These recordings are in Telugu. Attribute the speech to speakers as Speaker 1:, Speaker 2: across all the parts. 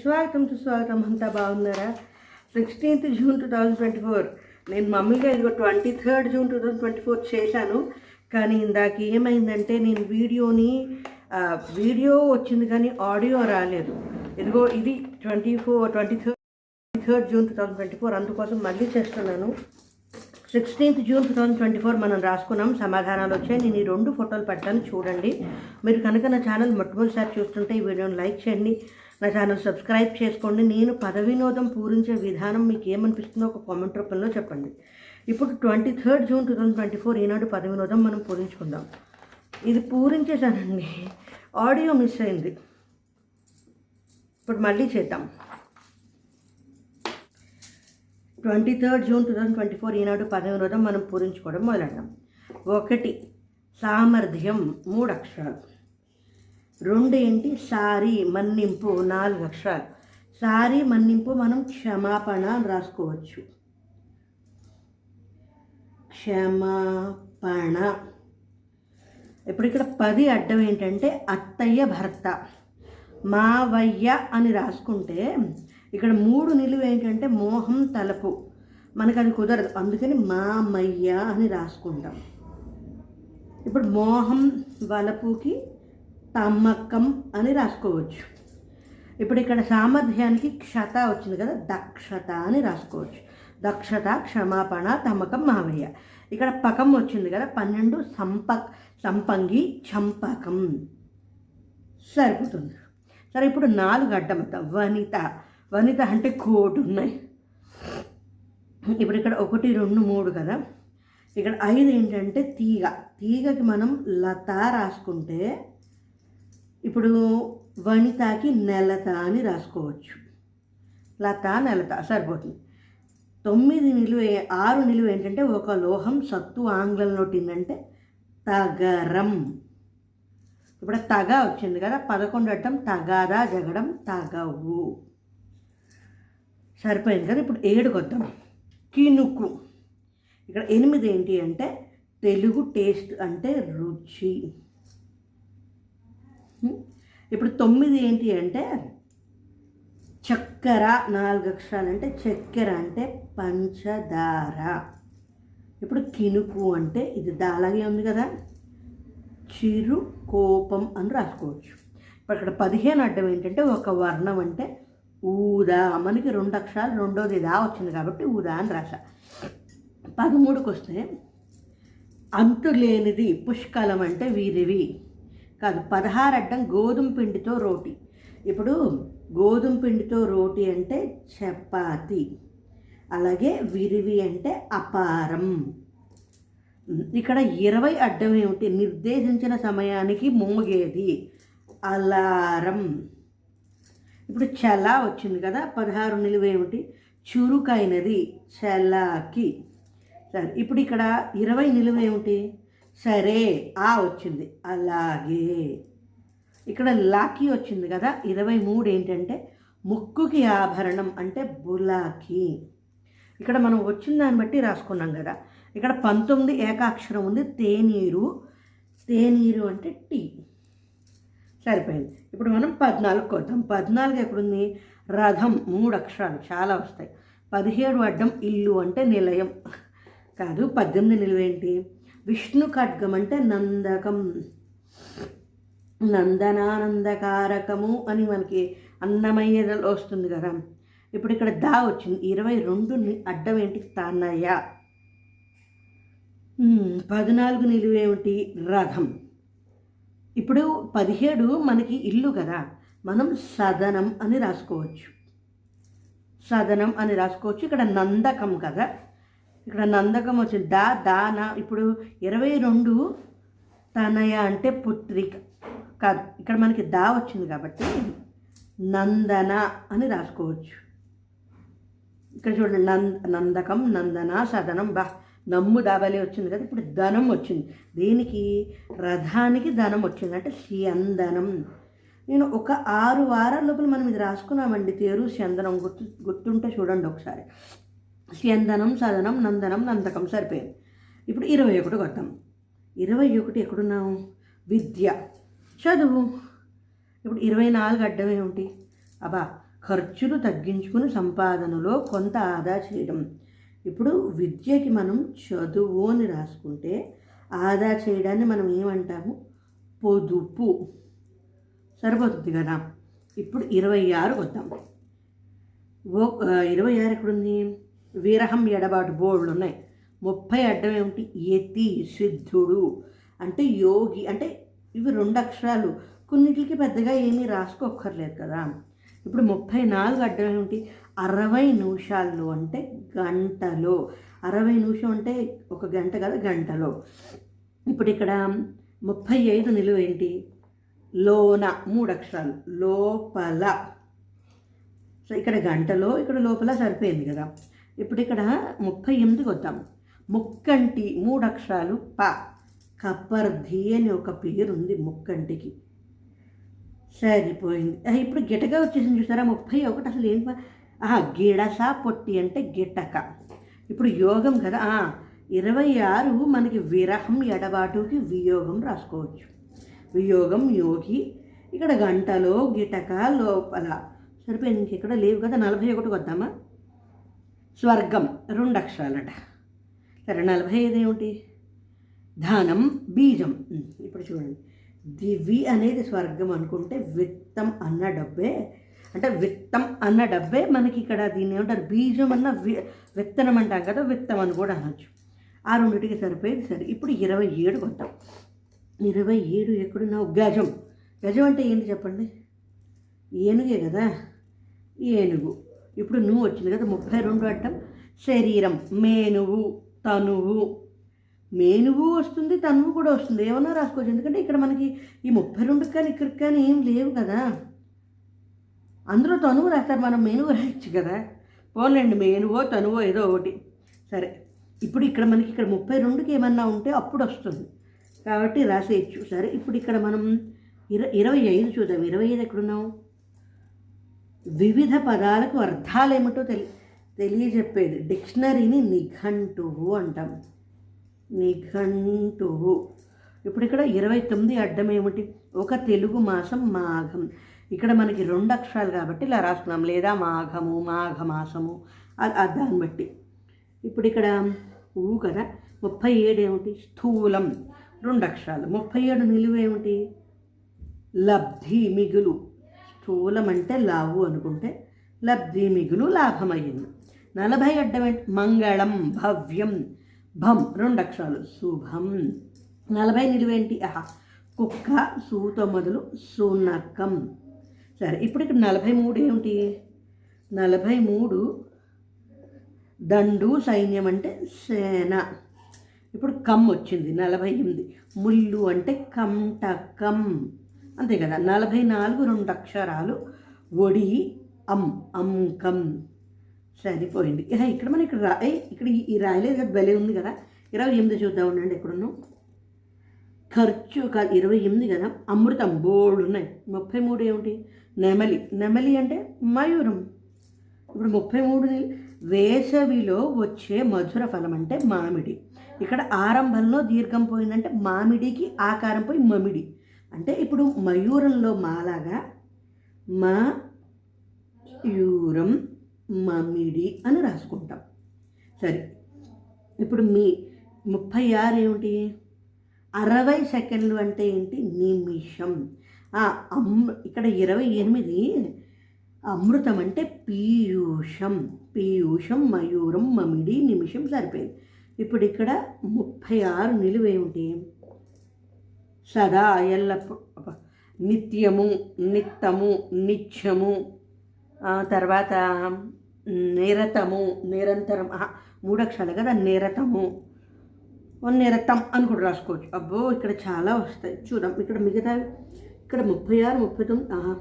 Speaker 1: స్వాగతం సుస్వాగతం. అంతా బాగున్నారా? 16th June 2024 నేను మమ్మీగా ఇదిగో 23rd June 2024 చేశాను. కానీ ఇందాక ఏమైందంటే నేను వీడియో వచ్చింది కానీ ఆడియో రాలేదు. ఇదిగో ఇది 23rd June 2024 అందుకోసం మళ్ళీ చేస్తున్నాను. 16th June 2024 మనం రాసుకున్నాం, సమాధానాలు వచ్చాయి. నేను ఈ 2 ఫోటోలు పెట్టాను, చూడండి. మీరు కనుక నా ఛానల్ మొట్టమొదటిసారి చూస్తుంటే ఈ వీడియోని లైక్ చేయండి, నా ఛానల్ సబ్స్క్రైబ్ చేసుకోండి. నేను పదవినోదం పూరించే విధానం మీకు ఏమనిపిస్తుందో ఒక కామెంట్ రూపంలో చెప్పండి. ఇప్పుడు 23rd June 2024 ఈనాడు పదవినోదం మనం పూరించుకుందాం. ఇది పూరించేసానండి, ఆడియో మిస్ అయింది. ఇప్పుడు మళ్ళీ చేద్దాం. 23rd June 2024 ఈనాడు పదవినోదం మనం పూరించుకోవడం మొదలెడదాం. 1 సామర్థ్యం 3 అక్షరాలు. 2 ఏంటి? సారీ మన్నింపు 4 అక్షరాలు. సారీ మన్నింపు మనం క్షమాపణ అని రాసుకోవచ్చు. క్షమాపణ. ఇప్పుడు ఇక్కడ 10 అడ్డం ఏంటంటే అత్తయ్య భర్త. మావయ్య అని రాసుకుంటే ఇక్కడ 3 నిలువు ఏంటంటే మోహం తలపు, మనకు అది కుదరదు, అందుకని మామయ్య అని రాసుకుంటాం. ఇప్పుడు మోహం వలపుకి తమ్మకం అని రాసుకోవచ్చు. ఇప్పుడు ఇక్కడ సామర్థ్యానికి క్షత వచ్చింది కదా, దక్షత అని రాసుకోవచ్చు. దక్షత, క్షమాపణ, తమ్మకం, మావయ్య. ఇక్కడ పకం వచ్చింది కదా, 12 సంపంగి, చంపకం. సరిపోతుంది. సరే, ఇప్పుడు 4 అడ్డమత. వనిత. వనిత అంటే కోటు ఉన్నాయి. ఇప్పుడు ఇక్కడ 1 2 3 కదా, ఇక్కడ 5 ఏంటంటే తీగ. తీగకి మనం లత రాసుకుంటే ఇప్పుడు వనితకి నెలత అని రాసుకోవచ్చు. లత, నెలత సరిపోతుంది. 6 నిలువ ఏంటంటే ఒక లోహం, సత్తు ఆంగ్లంలో ఏంటంటే తగరం. ఇప్పుడు తగ వచ్చింది కదా, 11 అడ్డం తగాదా, జగడం, తగవు. సరిపోయింది కదా. ఇప్పుడు 7 కొద్దాం. కినుకు. ఇక్కడ 8 ఏంటి అంటే తెలుగు, టేస్ట్ అంటే రుచి. ఇప్పుడు 9 ఏంటి అంటే చక్కెర, 4 అక్షరాలు అంటే చక్కెర అంటే పంచదార. ఇప్పుడు కినుకు అంటే ఇది దాలాగే ఉంది కదా, చిరు కోపం అని రాసుకోవచ్చు. ఇప్పుడు ఇక్కడ 15 అడ్డం ఏంటంటే ఒక వర్ణం అంటే ఊదా. మనకి 2 అక్షరాలు, రెండోది దా వచ్చింది కాబట్టి ఊదా అని రాసా. 13కి వస్తే అంతులేనిది, పుష్కలం అంటే వీరివి కాదు. 16 అడ్డం గోధుమ పిండితో రోటి. ఇప్పుడు గోధుమ పిండితో రోటి అంటే చపాతి. అలాగే విరివి అంటే అపారం. ఇక్కడ 20 అడ్డం ఏమిటి? నిర్దేశించిన సమయానికి మోగేది, అలారం. ఇప్పుడు చలా వచ్చింది కదా, 16 నిలువ ఏమిటి? చురుకైనది, చలాకి. సరే, ఇప్పుడు ఇక్కడ 20 నిలువ ఏమిటి? సరే, ఆ వచ్చింది, అలాగే. ఇక్కడ లాకి వచ్చింది కదా, 23 ఏంటంటే ముక్కుకి ఆభరణం అంటే బులాకి. ఇక్కడ మనం వచ్చిన దాన్ని బట్టి రాసుకున్నాం కదా. ఇక్కడ 19 ఏకాక్షరం ఉంది, తేనీరు. తేనీరు అంటే టీ. సరిపోయింది. ఇప్పుడు మనం 14 కొద్దాం. 14 ఎక్కడుంది? రథం, 3 అక్షరాలు, చాలా వస్తాయి. 17 అడ్డం ఇల్లు అంటే నిలయం కాదు. 18 నిలువేంటి? విష్ణు ఖడ్గం అంటే నందకం. నందనానందకారకము అని మనకి అన్నమయ్యలో వస్తుంది కదా. ఇప్పుడు ఇక్కడ దా వచ్చింది. 22 అడ్డం ఏంటి? తనయ. 14 నిలువేమిటి? రథం. ఇప్పుడు 17 మనకి ఇల్లు కదా, మనం సదనం అని రాసుకోవచ్చు. సదనం అని రాసుకోవచ్చు. ఇక్కడ నందకం కదా, ఇక్కడ నందకం వచ్చింది. దాన. ఇప్పుడు 22 తనయ అంటే పుత్రిక కాదు, ఇక్కడ మనకి దా వచ్చింది కాబట్టి నందన అని రాసుకోవచ్చు. ఇక్కడ చూడండి, నందకం, నందన, సదనం. నమ్ము దాబలి వచ్చింది కదా. ఇప్పుడు ధనం వచ్చింది. దీనికి రథానికి ధనం వచ్చింది అంటే స్యందనం. నేను ఒక 6 వారాల లోపల మనం ఇది రాసుకున్నామండి, తేరు స్యందనం. గుర్తుంటే చూడండి ఒకసారి. స్యందనం, సదనం, నందనం, నందకం. సరిపోయింది. ఇప్పుడు 21 కొద్దాం. 21 ఎక్కడున్నాము? విద్య, చదువు. ఇప్పుడు 24 అడ్డం ఏమిటి? అబ్బా ఖర్చులు తగ్గించుకుని సంపాదనలో కొంత ఆదా చేయడం. ఇప్పుడు విద్యకి మనం చదువు అని రాసుకుంటే ఆదా చేయడాన్ని మనం ఏమంటాము? పొదుపు. సరిపోతుంది కదా. ఇప్పుడు 26 వద్దాం. 26 ఎక్కడుంది? విరహం ఎడబాటు బోర్డులు ఉన్నాయి. 30 అడ్డం ఏమిటి? యతి, సిద్ధుడు అంటే యోగి. అంటే ఇవి 2 అక్షరాలు, కొన్నిటికి పెద్దగా ఏమీ రాసుకోక్కర్లేదు కదా. ఇప్పుడు 34 అడ్డం ఏమిటి? 60 నిమిషాల్లో అంటే గంటలో. 60 నిమిషం అంటే 1 గంట కదా, గంటలో. ఇప్పుడు ఇక్కడ 35 నిలువ ఏంటి? లోన, 3 అక్షరాలు, లోపల. సో ఇక్కడ గంటలో, ఇక్కడ లోపల సరిపోయింది కదా. ఇప్పుడు ఇక్కడ 38కి వద్దాం. ముక్కంటి, 3 అక్షరాలు, ప. కపర్ధి అని ఒక పేరు ఉంది ముక్కంటికి. సరిపోయింది. ఇప్పుడు గిటక వచ్చేసింది చూసారా? 31 అసలు ఏం? గిడస పొట్టి అంటే గిటక. ఇప్పుడు యోగం కదా. 26 మనకి విరహం ఎడబాటుకి వియోగం రాసుకోవచ్చు. వియోగం యోగి. ఇక్కడ గంటలో, గిటక, లోపల. సరిపోయింది. ఇంకెక్కడ లేవు కదా. 41కి వద్దామా? స్వర్గం, 2 అక్షరాలట. సరే, 45 ఏమిటి? ధనం, బీజం. ఇప్పుడు చూడండి, దివి అనేది స్వర్గం అనుకుంటే విత్తం అన్న డబ్బే, అంటే విత్తం అన్న డబ్బే మనకి ఇక్కడ దీన్ని ఏమంటారు? బీజం అన్న విత్తనం అంటాం కదా, విత్తం అని కూడా అనొచ్చు. ఆ రెండింటికి సరిపోయేది. సరే, ఇప్పుడు 27 వద్దాం. 27 ఎక్కడున్నావు? గజం. గజం అంటే ఏంటి చెప్పండి? ఏనుగే కదా, ఏనుగు. ఇప్పుడు నువ్వు వచ్చింది కదా. 32 అడ్డం శరీరం, మేనువు, తనువు. మేనువు వస్తుంది, తనువు కూడా వస్తుంది, ఏమన్నా రాసుకోవచ్చు. ఎందుకంటే ఇక్కడ మనకి ఈ 32 కానీ ఇక్కడికి కానీ ఏం లేవు కదా. అందులో తనువు రాస్తారు, మనం మేనువు రాయచ్చు కదా. పోలేండి, మేనువో తనువో ఏదో ఒకటి. సరే, ఇప్పుడు ఇక్కడ మనకి ఇక్కడ 32కి ఏమన్నా ఉంటే అప్పుడు వస్తుంది కాబట్టి రాసేయచ్చు. సరే, ఇప్పుడు ఇక్కడ మనం 25 చూద్దాం. 25 ఎక్కడున్నావు? వివిధ పదాలకు అర్థాలు ఏమిటో తెలియజెప్పేది. డిక్షనరీని నిఘంటువు అంటాం. నిఘంటువు. ఇప్పుడు ఇక్కడ 29 అడ్డం ఏమిటి? ఒక తెలుగు మాసం మాఘం. ఇక్కడ మనకి 2 అక్షరాలు కాబట్టి ఇలా రాసుకున్నాం, లేదా మాఘము, మాఘమాసము, దాన్ని బట్టి. ఇప్పుడు ఇక్కడ ఊ కదా. 37 ఏమిటి? స్థూలం, 2 అక్షరాలు. 37 నిలువ ఏమిటి? లబ్ధి, మిగులు. స్థూలం అంటే లావు అనుకుంటే లబ్ధి, మిగులు, లాభమయ్యింది. 40 అడ్డం ఏంటి? మంగళం, భవ్యం, భం, 2 అక్షరాలు, శుభం. 40 నిలువేంటి? కుక్క, సూతో మొదలు, సునకం. సరే, ఇప్పుడు ఇక్కడ 43 ఏమిటి? 43 దండు, సైన్యం అంటే సేన. ఇప్పుడు కమ్ వచ్చింది. 48 ముళ్ళు అంటే కంటకం, అంతే కదా. 44 2 అక్షరాలు, ఒడి, అంకం. సరిపోయింది. ఇక్కడ మనం ఇక్కడ ఈ రాయలేదు కదా, భలే ఉంది కదా. 28 చూద్దాం ఉండండి. ఎక్కడున్నాం? ఖర్చు 28 కదా. అమృతం, బోర్డు ఉన్నాయి. 33 ఏమిటి? నెమలి. నెమలి అంటే మయూరం. ఇప్పుడు 33 వేసవిలో వచ్చే మధుర ఫలం అంటే మామిడి. ఇక్కడ ఆరంభంలో దీర్ఘం పోయిందంటే మామిడికి ఆకారం పోయి మమిడి. అంటే ఇప్పుడు మయూరంలో మాలాగా మయూరం, మమిడి అని రాసుకుంటాం. సరే, ఇప్పుడు మీ 36 ఏమిటి? 60 సెకండ్లు అంటే ఏంటి? నిమిషం. ఇక్కడ 28 అమృతం అంటే పీయూషం. పీయూషం, మయూరం, మమిడి, నిమిషం. సరిపోయింది. ఇప్పుడు ఇక్కడ 36 నిలువేమిటి? సదా, ఎల్లప్పుడు, నిత్యము, నిత్తము, నిత్యము. తర్వాత నిరతము, నిరంతరం. 3 అక్షరాలు కదా. నిరతము, నిరతం అని కూడా రాసుకోవచ్చు. అబ్బో, ఇక్కడ చాలా వస్తాయి చూద్దాం. ఇక్కడ మిగతా ఇక్కడ 36, 39,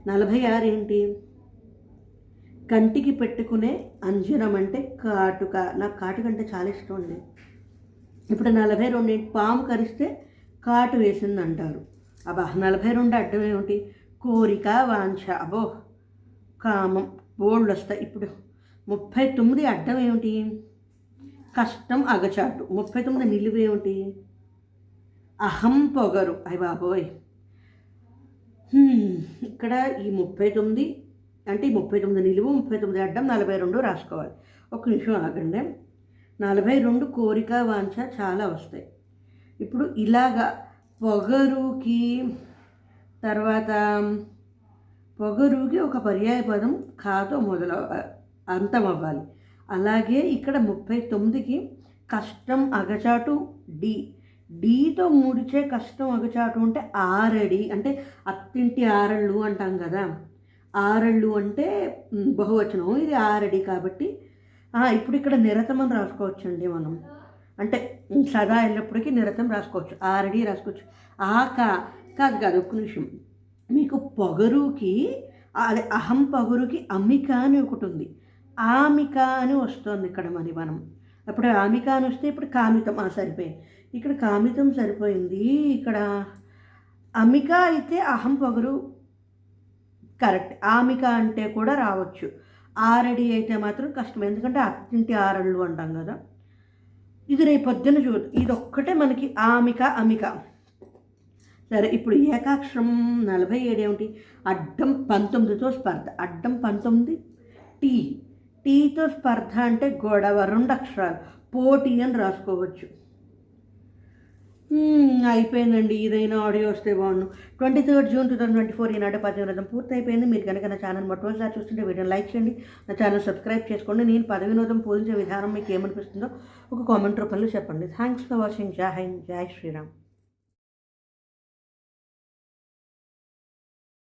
Speaker 1: 46 ఏంటి? కంటికి పెట్టుకునే అంజనం అంటే కాటుక. నాకు కాటుక అంటే చాలా ఇష్టం అండి. ఇప్పుడు 42 ఏంటి? పాము కరిస్తే కాటు వేసింది అంటారు. 42 అడ్డం ఏమిటి? కోరిక, వాంఛ. అబ్బో, కామం, బోల్డ్ వస్తాయి. ఇప్పుడు 39 అడ్డం ఏమిటి? కష్టం, అగచాటు. 39 నిలువేమిటి? అహం, పొగరు. అయ్య బాబోయ్. ఇక్కడ ఈ 39 అంటే 39 నిలువు 39 అడ్డం 42 రాసుకోవాలి. ఒక్క నిమిషం ఆగండి. 42 కోరిక వాంఛ చాలా వస్తాయి. ఇప్పుడు ఇలాగా పొగరుకి తర్వాత పొగరుకి ఒక పర్యాయ పదం కాతో అంతం అవ్వాలి. అలాగే ఇక్కడ 39కి కష్టం అగచాటు డీతో ముడిచే కష్టం అగచాటు అంటే ఆరడి, అంటే అత్తింటి ఆరళ్ళు అంటాం కదా. ఆరళ్ళు అంటే బహువచనం, ఇది ఆరడి కాబట్టి ఇప్పుడు ఇక్కడ నిరతం అని రాసుకోవచ్చండి మనం. అంటే సదా ఎల్లప్పటికీ నిరతం రాసుకోవచ్చు, ఆరడి రాసుకోవచ్చు. కాదు ఒక్క నిమిషం. మీకు పొగరుకి అదే అహం పొగరుకి అమిక అని ఒకటి ఉంది, ఆమిక అని వస్తుంది ఇక్కడ మనం. అప్పుడు ఆమిక అని వస్తే ఇప్పుడు కామితం సరిపోయింది. ఇక్కడ కామితం సరిపోయింది. ఇక్కడ అమిక అయితే అహం పొగరు కరెక్ట్, ఆమిక అంటే కూడా రావచ్చు. ఆరడి అయితే మాత్రం కష్టం, ఎందుకంటే అత్తింటి ఆరళ్ళు అంటాం కదా. ఇది రేపు పొద్దున్న ఇది ఒక్కటే మనకి అమిక. సరే, ఇప్పుడు ఏకాక్షరం 47 ఏమిటి? అడ్డం 19తో స్పర్ధ. అడ్డం 19 టీతో స్పర్ధ అంటే గొడవ, 2 అక్షరాలు, పోటీ అని రాసుకోవచ్చు. అయిపోయిందండి. ఇదైనా ఆడియో వస్తే బాగుండు. 23 జూన్ 2024 ఈనాడు పదవి వ్రతం పూర్తయిపోయింది. మీరు కనుక నా ఛానల్ మొట్టమొదటిసారి చూస్తుంటే వీడియోని లైక్ చేయండి, నా ఛానల్ సబ్స్క్రైబ్ చేసుకోండి. నేను పదవి వినోదం పూజించే విధానం మీకు ఏమనిపిస్తుందో ఒక కామెంట్ రూపంలో చెప్పండి. Thanks for watching. జై హింద్, జై శ్రీరామ్.